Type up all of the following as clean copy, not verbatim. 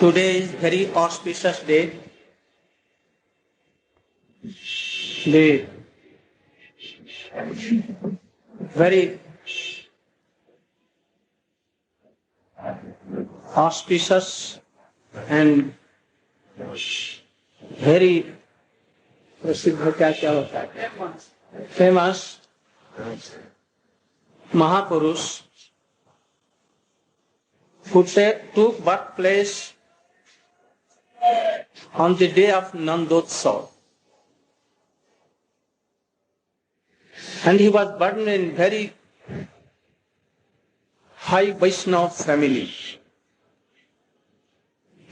Today is very auspicious day. The very auspicious and very famous Mahapurush who took birthplace on the day of Nandotsav. And he was born in very high Vaishnava family.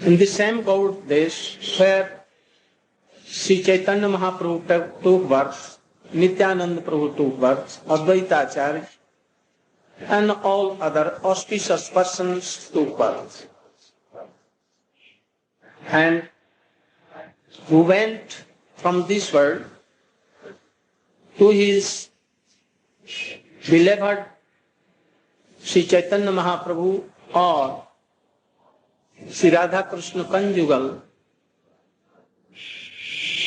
In the same Gaud Desh where Sri Chaitanya Mahaprabhu took birth, Nityananda Prabhu took birth, Advaita Acharya, and all other auspicious persons took birth. And who went from this world to his beloved Sri Chaitanya Mahaprabhu or Sri Radha Krishna conjugal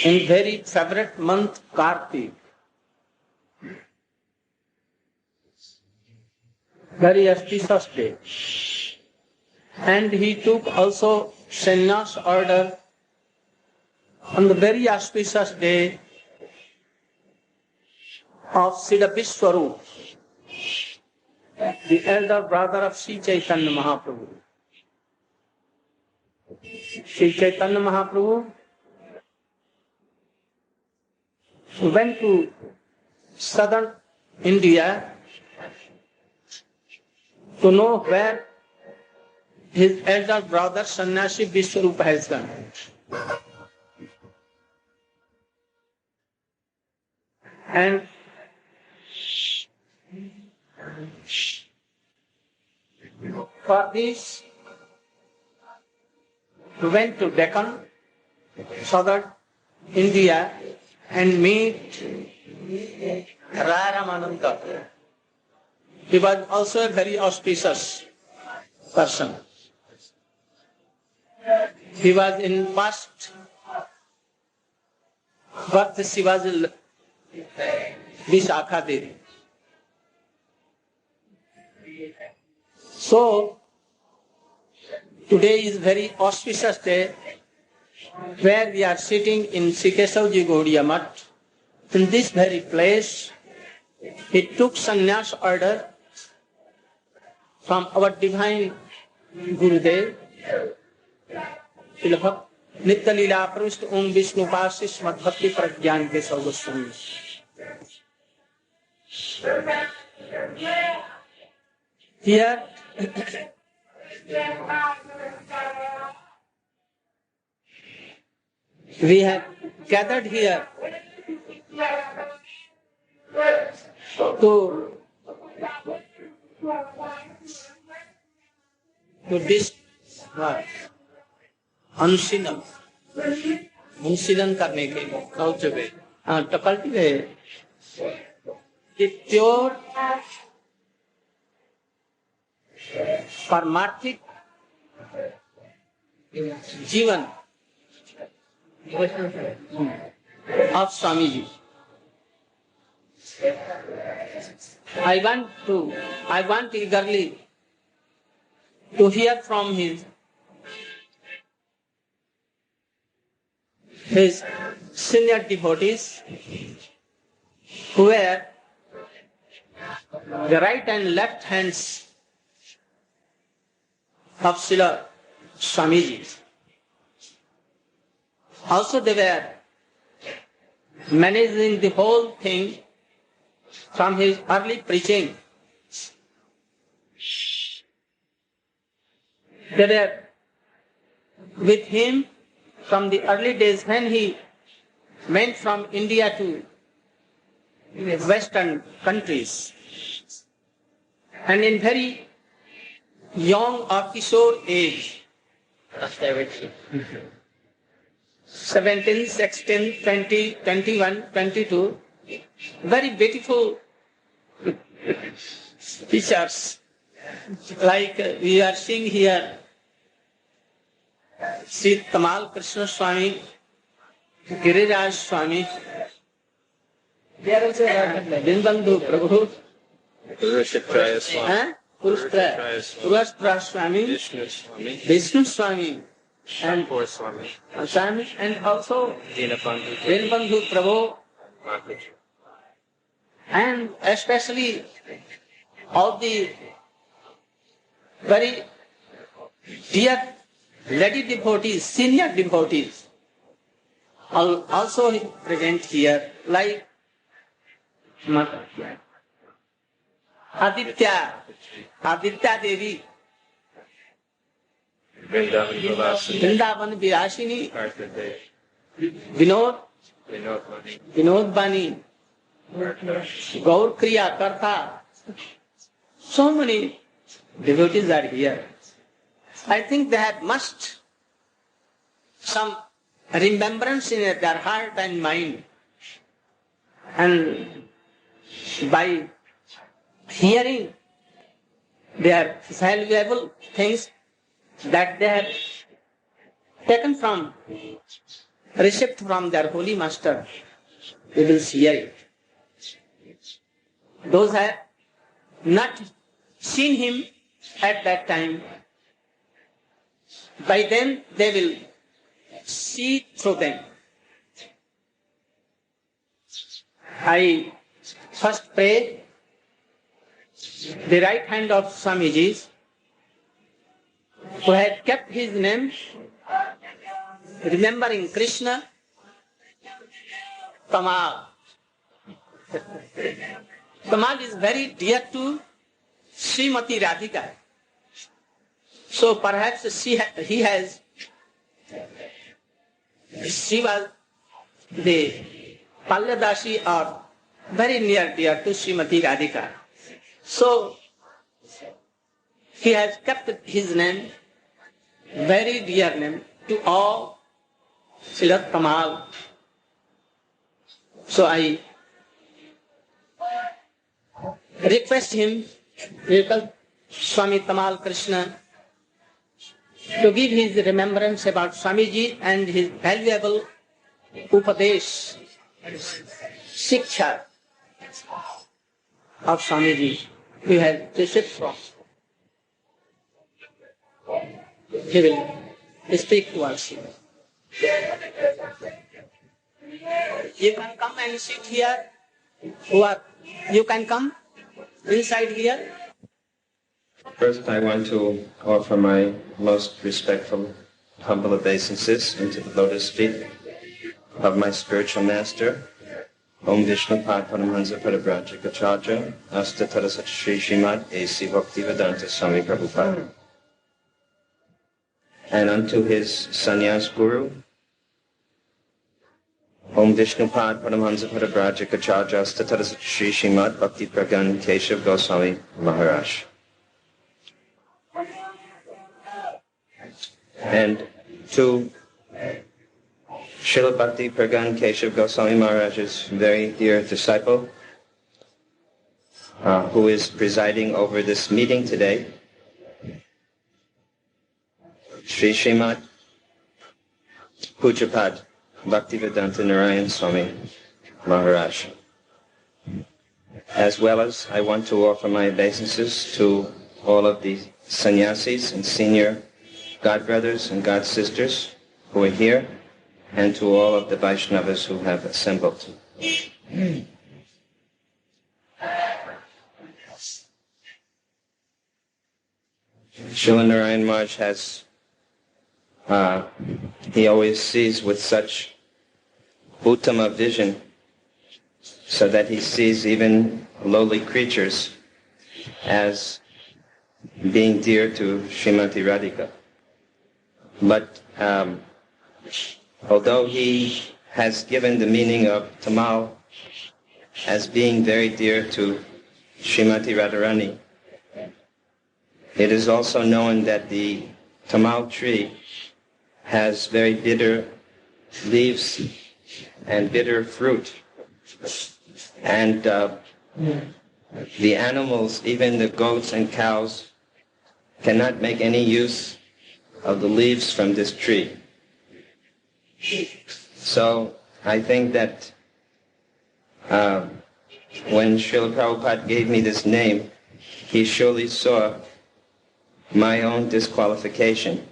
in very favorite month Kartik. Very auspicious day. And he took also sannyas order on the very auspicious day of Srila Visvarupa, the elder brother of Sri Chaitanya Mahaprabhu. Sri Chaitanya Mahaprabhu went to southern India to know where his elder brother Sannyasi Visvarupa has gone. And for this, he went to Deccan, southern India, and meet Ramananda. He was also a very auspicious person. He was in past birth, he was Vishakha Devi. So, today is very auspicious day where we are sitting in Sikeshavji Gaudiya Math. In this very place, he took sannyas order from our divine Gurudeva, Nitya Leela Pravishta Om Vishnu Pasis Madhbhakti Prajnan ke Saugoswami. Here, we have gathered here to this अनुशीलन करने के लिए to cultivate the pure परमार्थिक जीवन of Swamiji. I want eagerly to hear from his senior devotees who were the right and left hands of Srila Swamiji. Also they were managing the whole thing from his early preaching. They were with him from the early days when he went from India to Western countries. And in very young or Kishore age, 17, 16, 20, 21, 22, very beautiful pictures like we are seeing here Sri Tamalakrsna Swami, Giriraja Swami, Visvarupa Prabhu, Giriraja Swami, Purustra Swami, Vishnu Swami, and Swami, and also Dinabandhu Prabhu, and especially all the very dear lady devotees, senior devotees, also present here, like Aditya Devi, Vrindavan Virashini, Vinod Bani, Gaur Kriya Karta. So many devotees are here. I think they have must some remembrance in their heart and mind. And by hearing their valuable things that they have taken from, received from their holy master, we will hear it. Those who have not seen him at that time, by then they will see through them. I first pray the right hand of Swamiji, who had kept his name, remembering Krishna, Tamal. Tamal is very dear to Srimati Radhika. So perhaps she was the Palyadashi or very near dear to Srimati Radhika. So he has kept his name, very dear name, to all Srila Tamal. So I request him, Swami Tamalakrsna, to give his remembrance about Swamiji and his valuable Upadesh, Shiksha of Swamiji, we have received from. He will speak to us. You can come and sit here. You can come inside here. First, I want to offer my most respectful, humble obeisances into the lotus feet of my spiritual master, Om Vishnu Pad Paramahansa Padabrajika Acharya, Astatara Sat Shri Srimad A.C. Bhaktivedanta Swami Prabhupada, and unto his sannyas guru, Om Vishnu Pad Paramahansa Padabrajika Acharya, Astatara Sat Shri Srimad Bhakti Pragan Keshav Goswami Maharaj. And to Srila Bhakti Pragan Keshav Goswami Maharaj's very dear disciple, who is presiding over this meeting today, Sri Srimad Pujapad Bhaktivedanta Narayan Swami Maharaj. As well as I want to offer my obeisances to all of the sannyasis and senior God brothers and God sisters who are here, and to all of the Vaishnavas who have assembled. Srila Narayan Maharaj has, he always sees with such uttama vision, so that he sees even lowly creatures as being dear to Srimati Radhika. But although he has given the meaning of Tamal as being very dear to Srimati Radharani, it is also known that the Tamal tree has very bitter leaves and bitter fruit. And the animals, even the goats and cows, cannot make any use of the leaves from this tree. So I think that when Srila Prabhupada gave me this name, he surely saw my own disqualification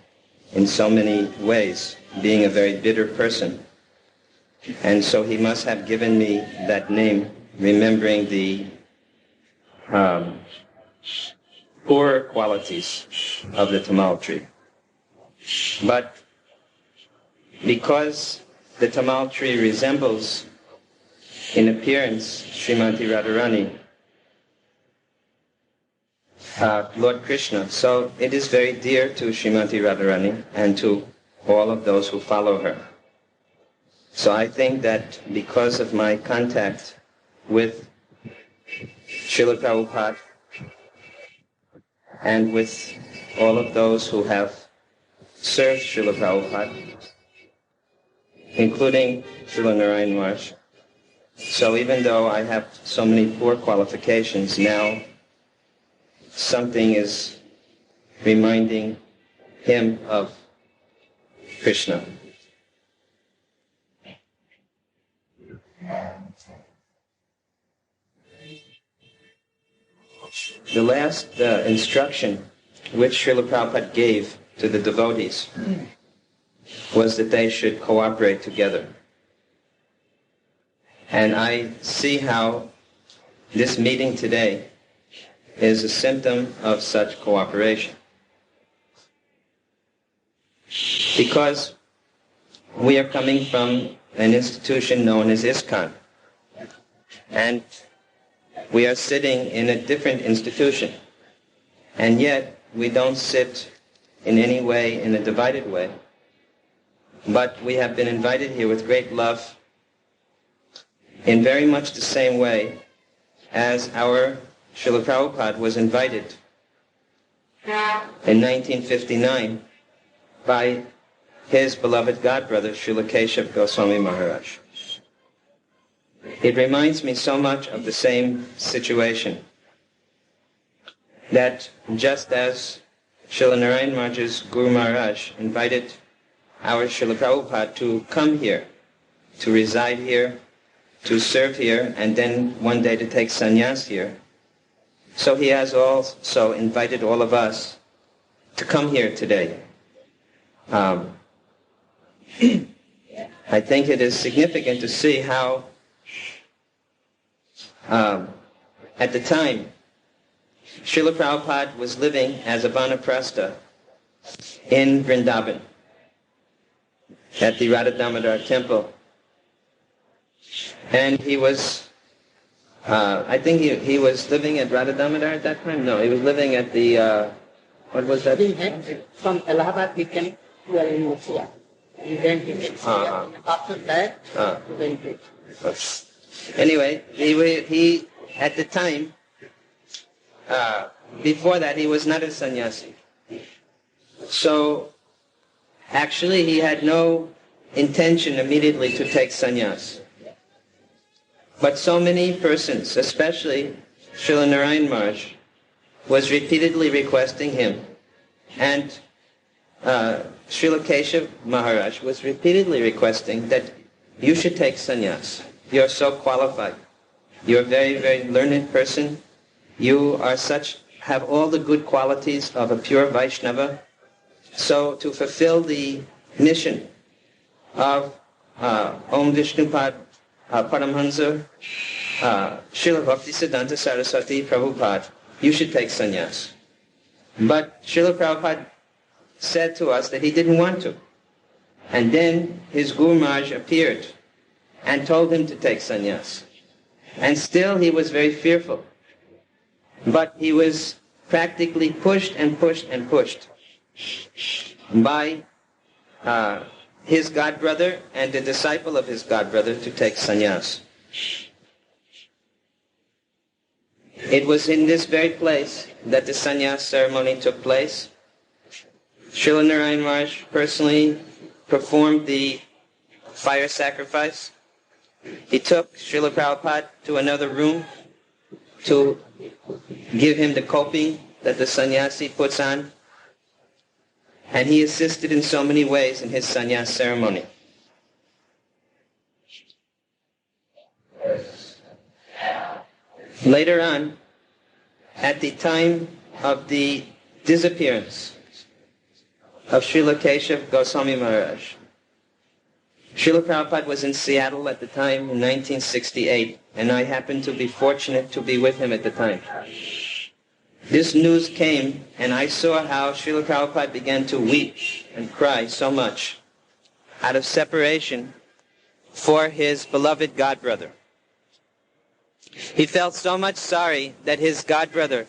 in so many ways, being a very bitter person. And so he must have given me that name, remembering the poor qualities of the tamal tree. But because the tamal tree resembles in appearance Srimati Radharani, Lord Krishna, so it is very dear to Srimati Radharani and to all of those who follow her. So I think that because of my contact with Srila Prabhupada and with all of those who have served Srila Prabhupada, including Srila Narayan Maharaj, so even though I have so many poor qualifications, now something is reminding him of Krishna. The last instruction which Srila Prabhupada gave to the devotees was that they should cooperate together. And I see how this meeting today is a symptom of such cooperation. Because we are coming from an institution known as ISKCON, and we are sitting in a different institution, and yet we don't sit in any way in a divided way, but we have been invited here with great love in very much the same way as our Srila Prabhupada was invited in 1959 by his beloved godbrother Srila Keshav Goswami Maharaj. It reminds me so much of the same situation, that just as Srila Narayan Maharaj's Guru Maharaj invited our Srila Prabhupada to come here, to reside here, to serve here, and then one day to take sannyas here, so he has also invited all of us to come here today. I think it is significant to see how at the time Srila Prabhupada was living as a Vanaprastha in Vrindavan at the Radha Damodar temple. And he was, I think he was living at Radha Damodar at that time? No, he was living at the, what was that? From Allahabad we came to Mathura. We went to Mathura. After that, we went to... Anyway, he at the time, before that, he was not a sannyasi. So, actually, he had no intention immediately to take sannyas. But so many persons, especially Srila Narayan Maharaj, was repeatedly requesting him. And Srila Keshav Maharaj was repeatedly requesting that you should take sannyas. You're so qualified. You're a very, very learned person. You are have all the good qualities of a pure Vaishnava. So to fulfill the mission of Om Vishnupad Paramhansa, Srila Bhaktisiddhanta Saraswati Prabhupada, you should take sannyas. But Srila Prabhupada said to us that he didn't want to. And then his Guru Maharaj appeared and told him to take sannyas. And still he was very fearful. But he was practically pushed and pushed and pushed by his godbrother and the disciple of his godbrother to take sannyas. It was in this very place that the sannyas ceremony took place. Srila Narayan Maharaj personally performed the fire sacrifice. He took Srila Prabhupada to another room to give him the coping that the sannyasi puts on. And he assisted in so many ways in his sannyas ceremony. Later on, at the time of the disappearance of Srila Keshav Goswami Maharaj, Srila Prabhupada was in Seattle at the time in 1968, and I happened to be fortunate to be with him at the time. This news came, and I saw how Srila Prabhupada began to weep and cry so much out of separation for his beloved godbrother. He felt so much sorry that his godbrother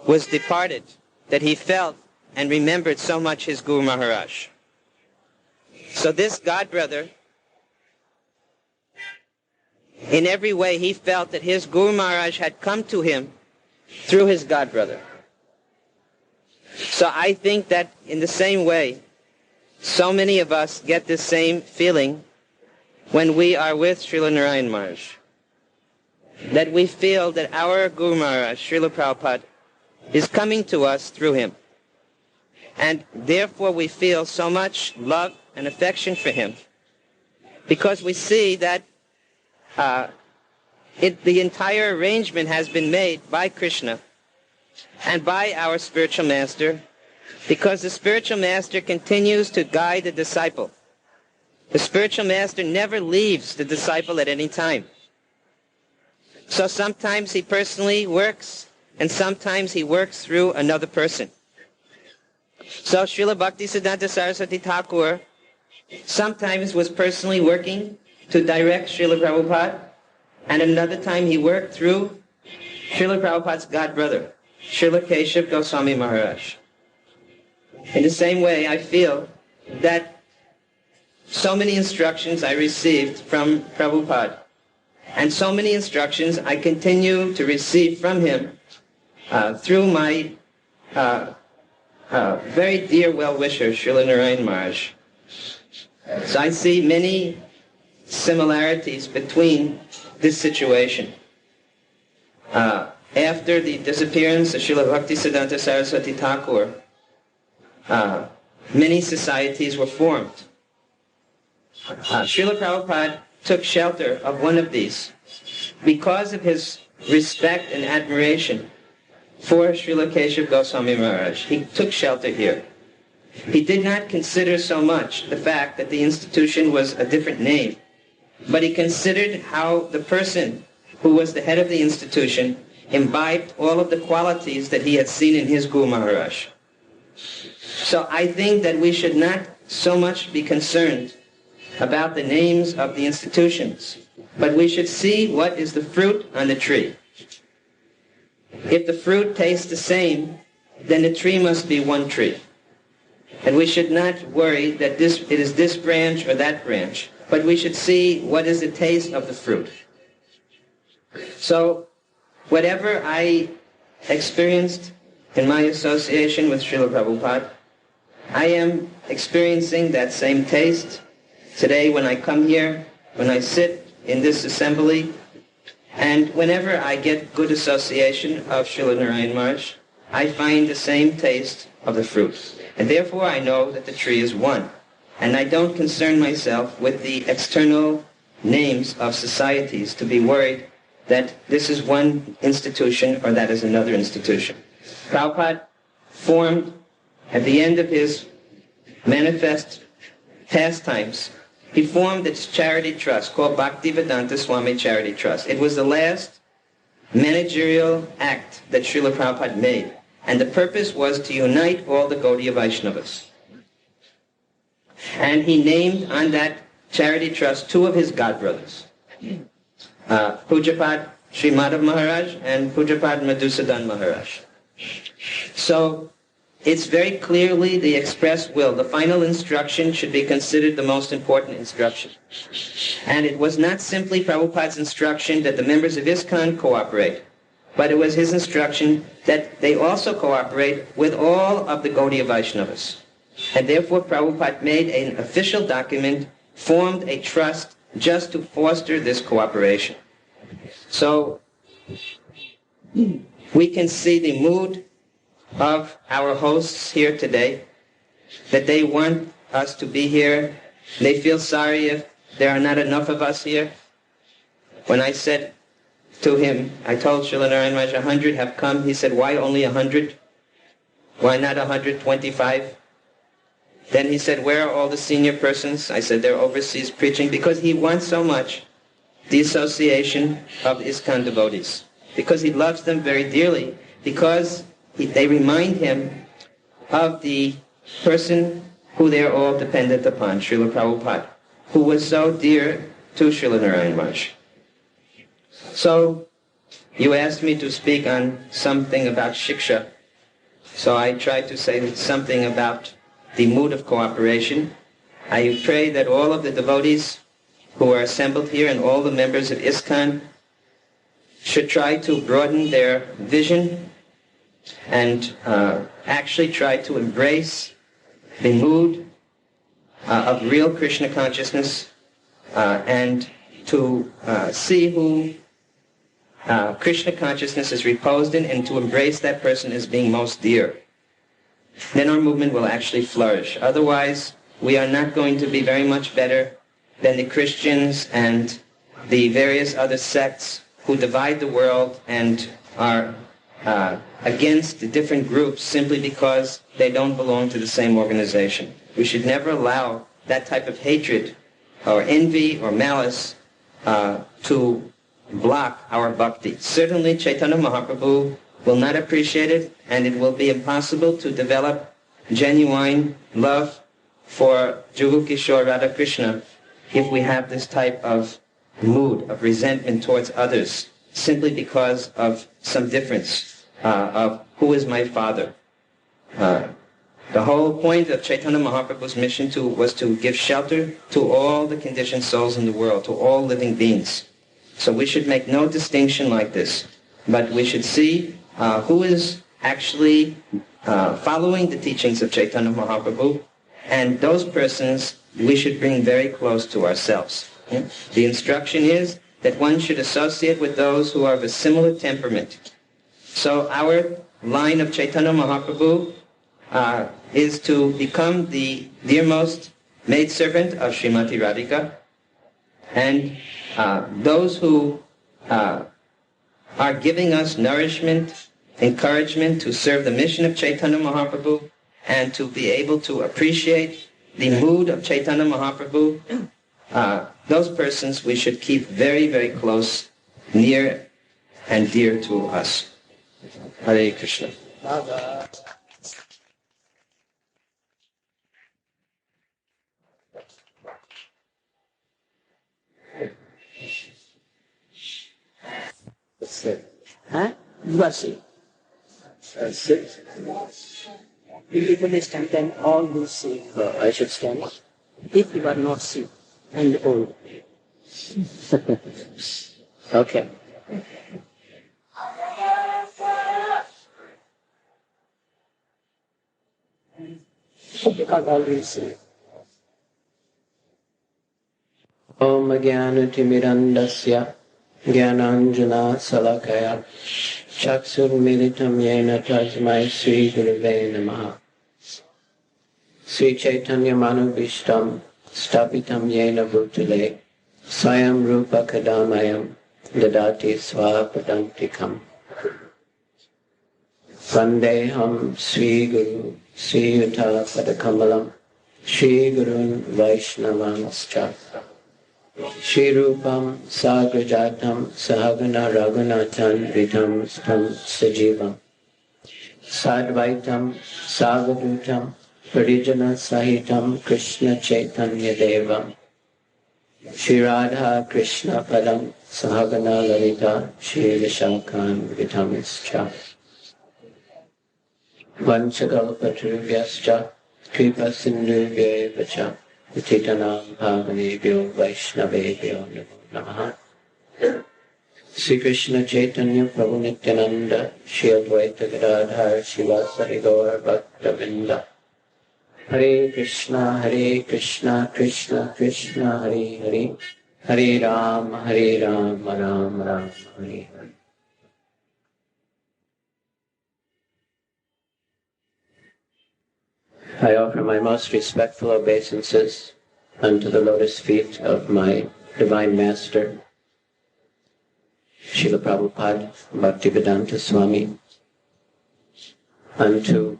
was departed, that he felt and remembered so much his Guru Maharaj. So this godbrother, in every way he felt that his Guru Maharaj had come to him through his godbrother. So I think that in the same way, so many of us get the same feeling when we are with Srila Narayan Maharaj, that we feel that our Guru Maharaj, Srila Prabhupada, is coming to us through him. And therefore we feel so much love and affection for him, because we see that the entire arrangement has been made by Krishna and by our spiritual master, because the spiritual master continues to guide the disciple. The spiritual master never leaves the disciple at any time. So sometimes he personally works, and sometimes he works through another person. So Srila Bhaktisiddhanta Saraswati Thakur sometimes was personally working to direct Srila Prabhupada, and another time he worked through Srila Prabhupada's godbrother, Srila Keshav Goswami Maharaj. In the same way, I feel that so many instructions I received from Prabhupada, and so many instructions I continue to receive from him through my very dear well-wisher, Srila Narayan Maharaj. So I see many similarities between this situation. After the disappearance of Srila Bhaktisiddhanta Saraswati Thakur, many societies were formed. Srila Prabhupada took shelter of one of these because of his respect and admiration for Srila Keshav Goswami Maharaj. He took shelter here. He did not consider so much the fact that the institution was a different name, but he considered how the person who was the head of the institution imbibed all of the qualities that he had seen in his Guru Maharaj. So I think that we should not so much be concerned about the names of the institutions, but we should see what is the fruit on the tree. If the fruit tastes the same, then the tree must be one tree. And we should not worry that it is this branch or that branch, but we should see what is the taste of the fruit. So whatever I experienced in my association with Srila Prabhupada, I am experiencing that same taste today when I come here, when I sit in this assembly, and whenever I get good association of Srila Narayan Maharaj, I find the same taste of the fruit. And therefore I know that the tree is one. And I don't concern myself with the external names of societies to be worried that this is one institution or that is another institution. Prabhupada formed, at the end of his manifest pastimes, he formed its charity trust called Bhaktivedanta Swami Charity Trust. It was the last managerial act that Srila Prabhupada made, and the purpose was to unite all the Gaudiya Vaishnavas. And he named on that charity trust two of his godbrothers, Pujapad Sri Madhav Maharaj and Pujapad Madhusudan Maharaj. So it's very clearly the express will. The final instruction should be considered the most important instruction. And it was not simply Prabhupada's instruction that the members of ISKCON cooperate, but it was his instruction that they also cooperate with all of the Gaudiya Vaishnavas. And therefore Prabhupada made an official document, formed a trust just to foster this cooperation. So we can see the mood of our hosts here today, that they want us to be here. They feel sorry if there are not enough of us here. When I said to him, I told Srila Narayan Maharaj 100 have come. He said, why only 100? Why not 125? Then he said, where are all the senior persons? I said, they're overseas preaching, because he wants so much the association of ISKCON devotees, because he loves them very dearly, because they remind him of the person who they are all dependent upon, Srila Prabhupada, who was so dear to Srila Narayan Maharaj. So, you asked me to speak on something about Shiksha, so I tried to say something about the mood of cooperation. I pray that all of the devotees who are assembled here and all the members of ISKCON should try to broaden their vision and actually try to embrace the mood of real Krishna consciousness and to see who Krishna consciousness is reposed in, and to embrace that person as being most dear. Then our movement will actually flourish. Otherwise, we are not going to be very much better than the Christians and the various other sects who divide the world and are against the different groups simply because they don't belong to the same organization. We should never allow that type of hatred or envy or malice to block our bhakti. Certainly Chaitanya Mahaprabhu will not appreciate it, and it will be impossible to develop genuine love for Jugu Kishore Radha Krishna if we have this type of mood of resentment towards others simply because of some difference of who is my father. The whole point of Chaitanya Mahaprabhu's mission was to give shelter to all the conditioned souls in the world, to all living beings. So we should make no distinction like this, but we should see who is actually following the teachings of Chaitanya Mahaprabhu, and those persons we should bring very close to ourselves. The instruction is that one should associate with those who are of a similar temperament. So our line of Chaitanya Mahaprabhu is to become the dearmost maidservant of Srimati Radhika, and those who are giving us nourishment, encouragement to serve the mission of Chaitanya Mahaprabhu and to be able to appreciate the mood of Chaitanya Mahaprabhu, those persons we should keep very, very close, near and dear to us. Hare Krishna. Huh? You are sick. Sick? If you stand, then all will see. I should stand. If you are not sick and old. Okay. Because all will see. Om Jnana-timirandasya Jnananjana Salakaya Chaksurmilitam Yena Tasmai Sri Gurave Namaha. Sri Chaitanya Manubhishtam Stapitam Yena Bhutale Swayam Rupa Kadamayam Dadati Swapadantikam. Vandeham Sri Guru Sri Yuta Padakamalam Sri Gurun Vaishnavanscha Shri Rupam Sagrajatam Sahagana Raghunathan Vidham Stam Sajivam Sadvaitam Savadutam Parijana Sahitam Krishna Chaitanya Devam Shri Radha Krishna Padam Sahagana Lalita Shri Vishakhan Vidhamischa Vanchakalpatrubhyascha Kripa Sindhubhya Titanam Bhavanebhyo Vaishnavebhyo Namo Namaha. Sri Krishna Chaitanya Prabhu Nityananda Shri Advaita Gadadhar Shivasari Gaur Bhaktavinda. Hare Krishna Krishna Krishna Hare Hare, Hare Ram Ram Ram Hare Hare. I offer my most respectful obeisances unto the lotus feet of my Divine Master, Srila Prabhupada Bhaktivedanta Swami, unto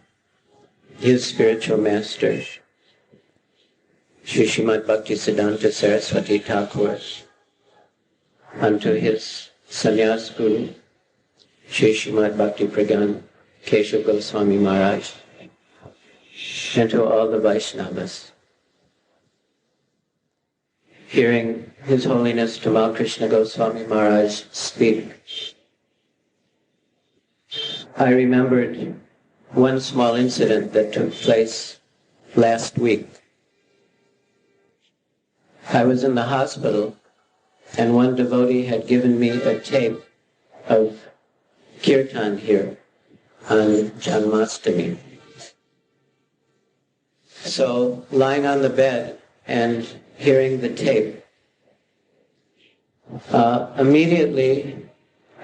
his spiritual master, Sri Srimad Bhaktisiddhanta Saraswati Thakur, unto his sannyas guru, Sri Srimad Bhakti Pragan Keshav Goswami Maharaj, and to all the Vaishnavas. Hearing His Holiness Tamalakrsna Goswami Maharaj speak, I remembered one small incident that took place last week. I was in the hospital, and one devotee had given me a tape of kirtan here on Janmashtami. So, lying on the bed and hearing the tape, immediately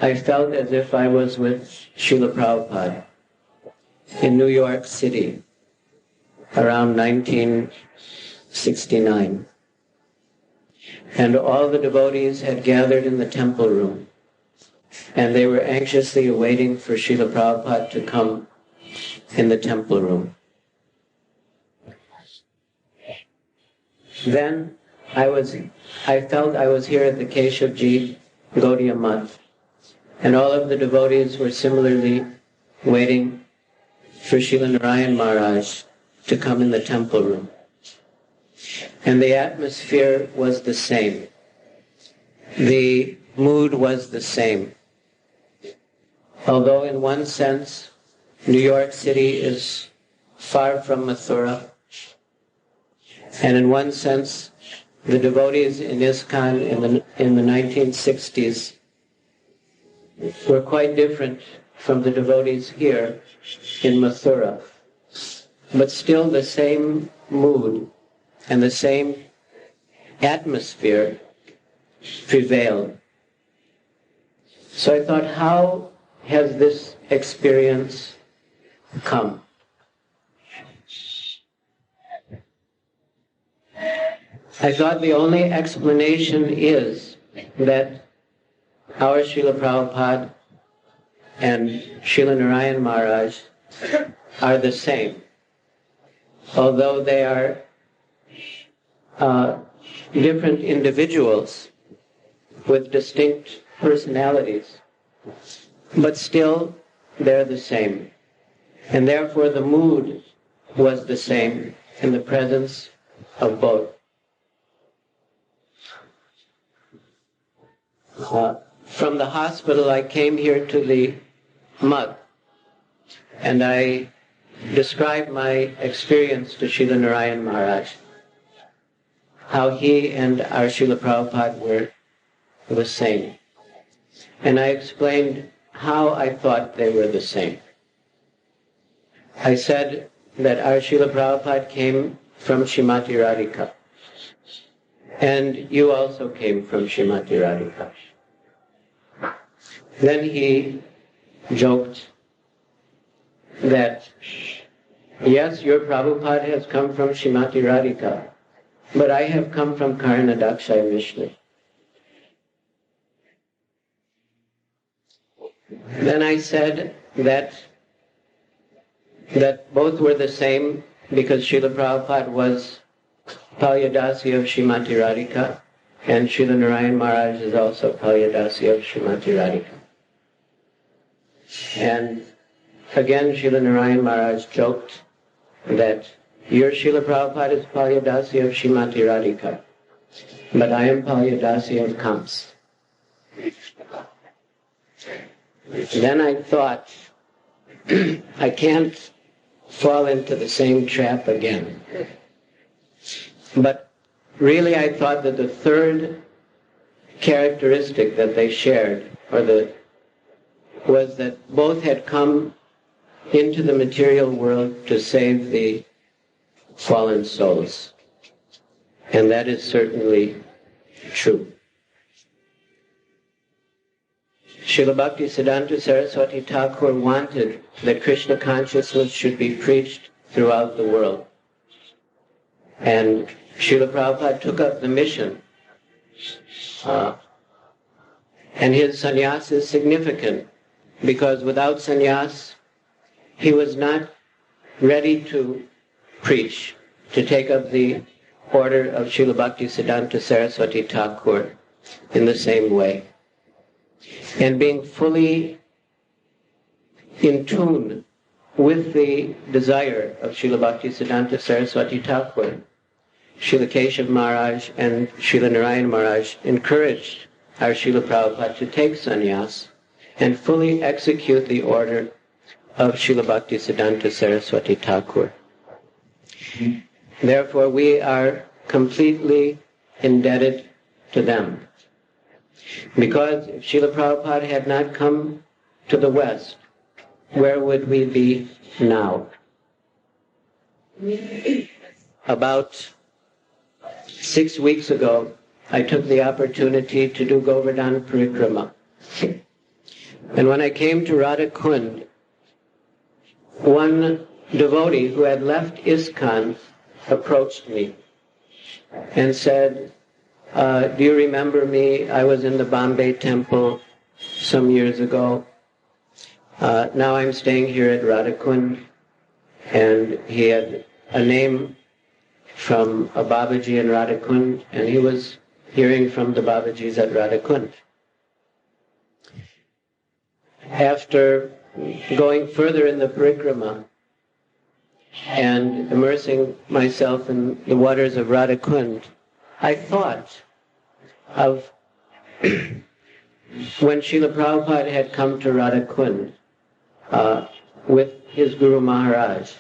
I felt as if I was with Srila Prabhupada in New York City around 1969. And all the devotees had gathered in the temple room, and they were anxiously awaiting for Srila Prabhupada to come in the temple room. Then I felt I was here at the Keshavji Gaudiya Math, and all of the devotees were similarly waiting for Srila Narayan Maharaj to come in the temple room. And the atmosphere was the same. The mood was the same. Although in one sense, New York City is far from Mathura, and in one sense, the devotees in ISKCON in the 1960s were quite different from the devotees here in Mathura. But still the same mood and the same atmosphere prevailed. So I thought, how has this experience come? I thought the only explanation is that our Srila Prabhupada and Srila Narayan Maharaj are the same, although they are different individuals with distinct personalities, but still they're the same. And therefore the mood was the same in the presence of both. From the hospital I came here to the mud, and I described my experience to Srila Narayan Maharaj, how he and our Srila Prabhupada were the same. And I explained how I thought they were the same. I said that our Srila Prabhupada came from Srimati Radhika, and you also came from Srimati Radhika. Then he joked that, yes, your Prabhupada has come from Srimati Radhika, but I have come from Karanadakshay Vishnu. Then I said that both were the same because Srila Prabhupada was Palyadasi of Srimati Radhika, and Srila Narayan Maharaj is also Palyadasi of Srimati Radhika. And again, Srila Narayan Maharaj joked that your Srila Prabhupada is Palyadasi of Srimati Radhika, but I am Palyadasi of Kamsa. Then I thought, I can't fall into the same trap again. But really I thought that the third characteristic that they shared, was that both had come into the material world to save the fallen souls. And that is certainly true. Srila Bhaktisiddhanta Saraswati Thakur wanted that Krishna consciousness should be preached throughout the world. And Srila Prabhupada took up the mission And his sannyas is significant because without sannyas, he was not ready to preach, to take up the order of Srila Bhaktisiddhanta Saraswati Thakur in the same way. And being fully in tune with the desire of Srila Bhaktisiddhanta Saraswati Thakur, Srila Keshav Maharaj and Srila Narayan Maharaj encouraged our Srila Prabhupada to take sannyas and fully execute the order of Srila Bhaktisiddhanta Saraswati Thakur. Therefore, we are completely indebted to them. Because if Srila Prabhupada had not come to the West, where would we be now? About 6 weeks ago, I took the opportunity to do Govardhan Parikrama. And when I came to Radha Kund, one devotee who had left ISKCON approached me and said, do you remember me? I was in the Bombay temple some years ago. Now I'm staying here at Radha Kund. And he had a name from a Babaji in Radha Kund, and he was hearing from the Babajis at Radha Kund. After going further in the parikrama and immersing myself in the waters of Radha Kund, I thought of when Srila Prabhupada had come to Radha Kund with his Guru Maharaj,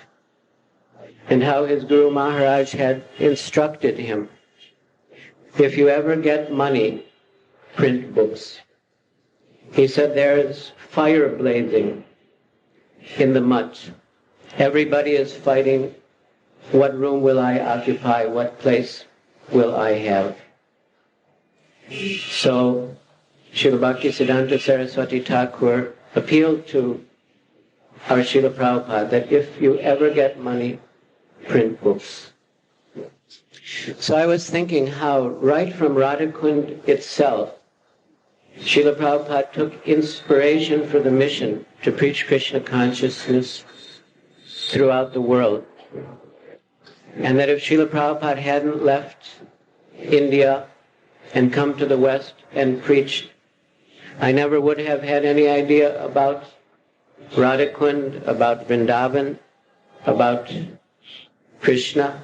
and how his Guru Maharaj had instructed him, if you ever get money, print books. He said there is fire blazing in the mutt. Everybody is fighting, what room will I occupy, what place will I have? So Srila Bhaktisiddhanta Saraswati Thakur appealed to our Srila Prabhupada that if you ever get money, print books. So I was thinking how right from Radha Kund itself, Srila Prabhupada took inspiration for the mission to preach Krishna consciousness throughout the world. And that if Srila Prabhupada hadn't left India and come to the West and preached, I never would have had any idea about Radha Kund, about Vrindavan, about Krishna.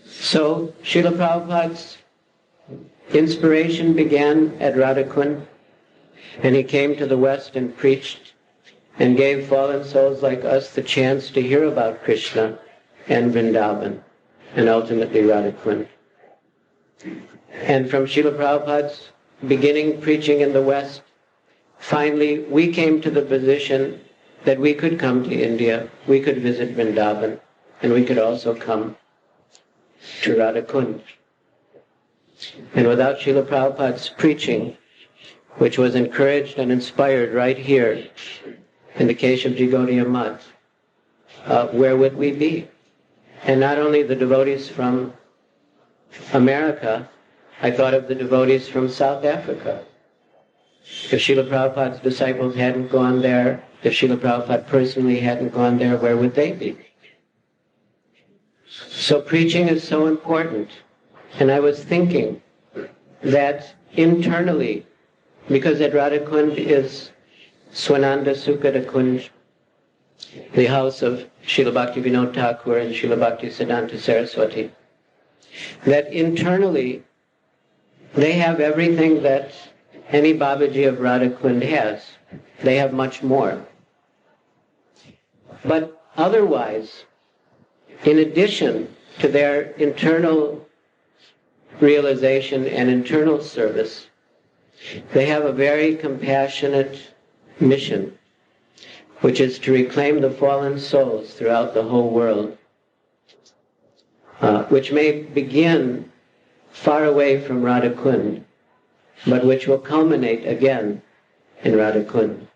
So Srila Prabhupada's inspiration began at Radha Kund, and he came to the West and preached and gave fallen souls like us the chance to hear about Krishna and Vrindavan and ultimately Radha Kund. And from Srila Prabhupada's beginning preaching in the West, finally we came to the position that we could come to India, we could visit Vrindavan, and we could also come to Radha Kund. And without Srila Prabhupada's preaching, which was encouraged and inspired right here in the Keshavji Gaudiya Math, where would we be? And not only the devotees from America, I thought of the devotees from South Africa. If Srila Prabhupada's disciples hadn't gone there, if Srila Prabhupada personally hadn't gone there, where would they be? So preaching is so important. And I was thinking that internally, because at Radha Kund is Swananda Sukhada Kunj, the house of Srila Bhakti Vinod Thakur and Srila Bhaktisiddhanta Saraswati, that internally they have everything that any Babaji of Radha Kund has. They have much more. But otherwise, in addition to their internal realization and internal service, they have a very compassionate mission, which is to reclaim the fallen souls throughout the whole world, which may begin far away from Radha Kund, but which will culminate again in Radha Kund.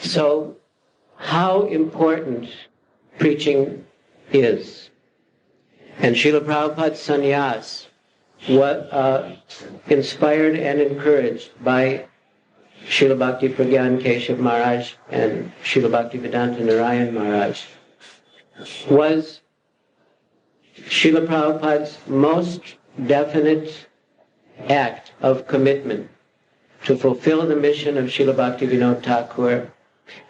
So, how important preaching is. And Srila Prabhupada's sannyas inspired and encouraged by Srila Bhakti Pragyan Keshav Maharaj and Srila Bhaktivedanta Narayan Maharaj, was Srila Prabhupada's most definite act of commitment to fulfill the mission of Srila Bhaktivinoda Thakur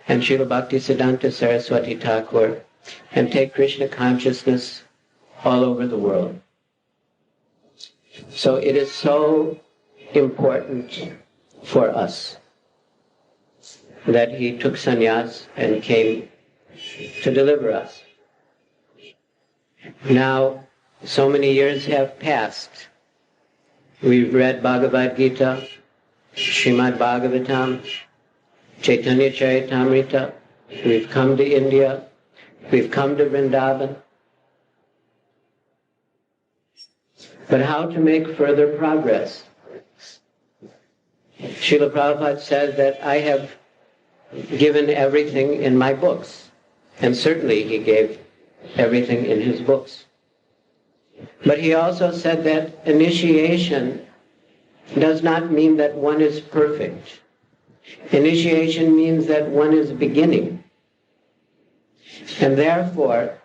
and Srila Bhaktisiddhanta Saraswati Thakur and take Krishna consciousness all over the world. So it is so important for us that he took sannyas and came to deliver us. Now, so many years have passed. We've read Bhagavad Gita, Srimad Bhagavatam, Chaitanya Charitamrita. We've come to India. We've come to Vrindavan. But how to make further progress? Srila Prabhupada said that I have given everything in my books. And certainly he gave everything in his books. But he also said that initiation does not mean that one is perfect. Initiation means that one is beginning. And therefore,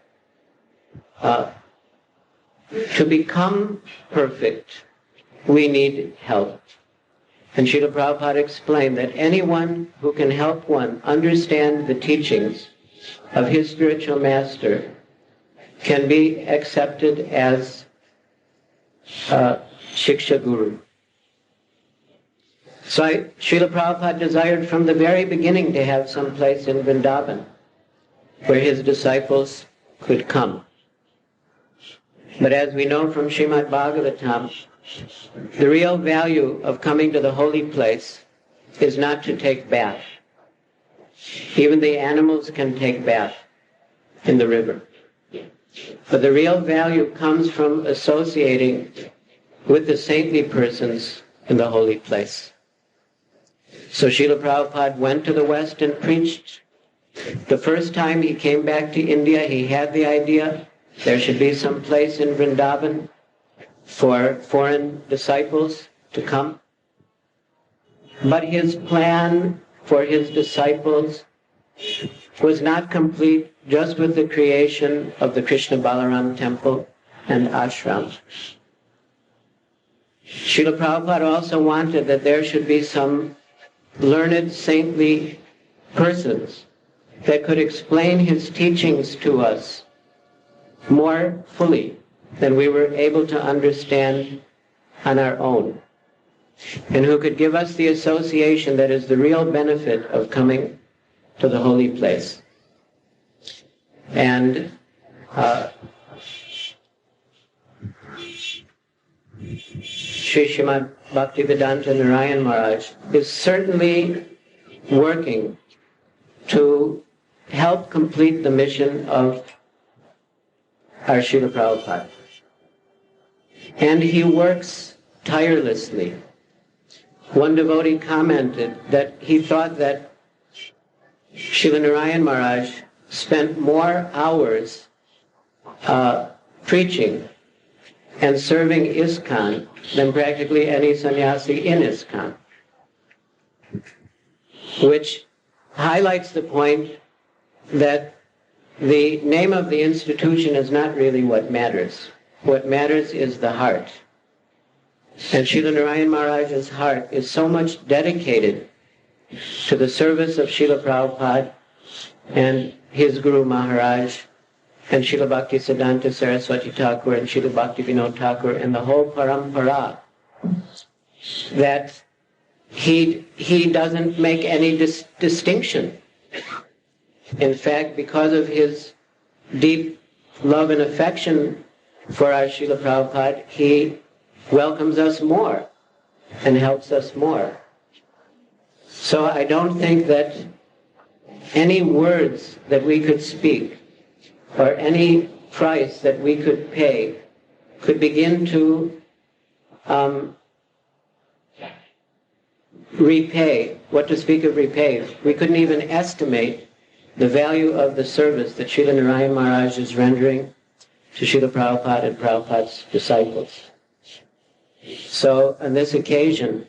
to become perfect, we need help. And Srila Prabhupada explained that anyone who can help one understand the teachings of his spiritual master can be accepted as Shiksha Guru. So Srila Prabhupada desired from the very beginning to have some place in Vrindavan where his disciples could come. But as we know from Srimad Bhagavatam, the real value of coming to the holy place is not to take bath. Even the animals can take bath in the river. But the real value comes from associating with the saintly persons in the holy place. So Srila Prabhupada went to the West and preached. The first time he came back to India, he had the idea there should be some place in Vrindavan for foreign disciples to come. But his plan for his disciples was not complete just with the creation of the Krishna Balaram temple and ashram. Srila Prabhupada also wanted that there should be some learned, saintly persons that could explain his teachings to us more fully than we were able to understand on our own, and who could give us the association that is the real benefit of coming to the holy place. And Sri Srimad Bhaktivedanta Narayan Maharaj is certainly working to help complete the mission of our Srila Prabhupada. And he works tirelessly. One devotee commented that he thought that Srila Narayan Maharaj spent more hours preaching and serving ISKCON than practically any sannyasi in ISKCON, which highlights the point that the name of the institution is not really what matters. What matters is the heart. And Srila Narayan Maharaj's heart is so much dedicated to the service of Srila Prabhupada and his Guru Maharaj and Srila Bhaktisiddhanta Saraswati Thakur and Srila Bhaktivinoda Thakur and the whole parampara that he doesn't make any distinction. In fact, because of his deep love and affection for our Srila Prabhupada, he welcomes us more and helps us more. So I don't think that any words that we could speak or any price that we could pay could begin to repay, what to speak of repay. We couldn't even estimate the value of the service that Srila Narayan Maharaj is rendering to Srila Prabhupada and Prabhupada's disciples. So on this occasion,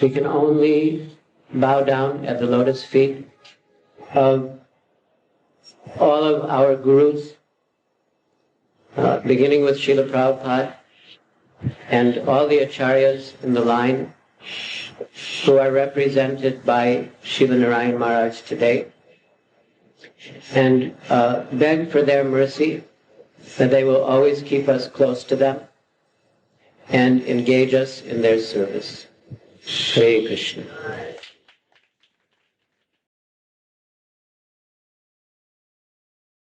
we can only bow down at the lotus feet of all of our gurus, beginning with Srila Prabhupada and all the acharyas in the line who are represented by Srila Narayan Maharaj today, and beg for their mercy that they will always keep us close to them and engage us in their service. Hare Krishna.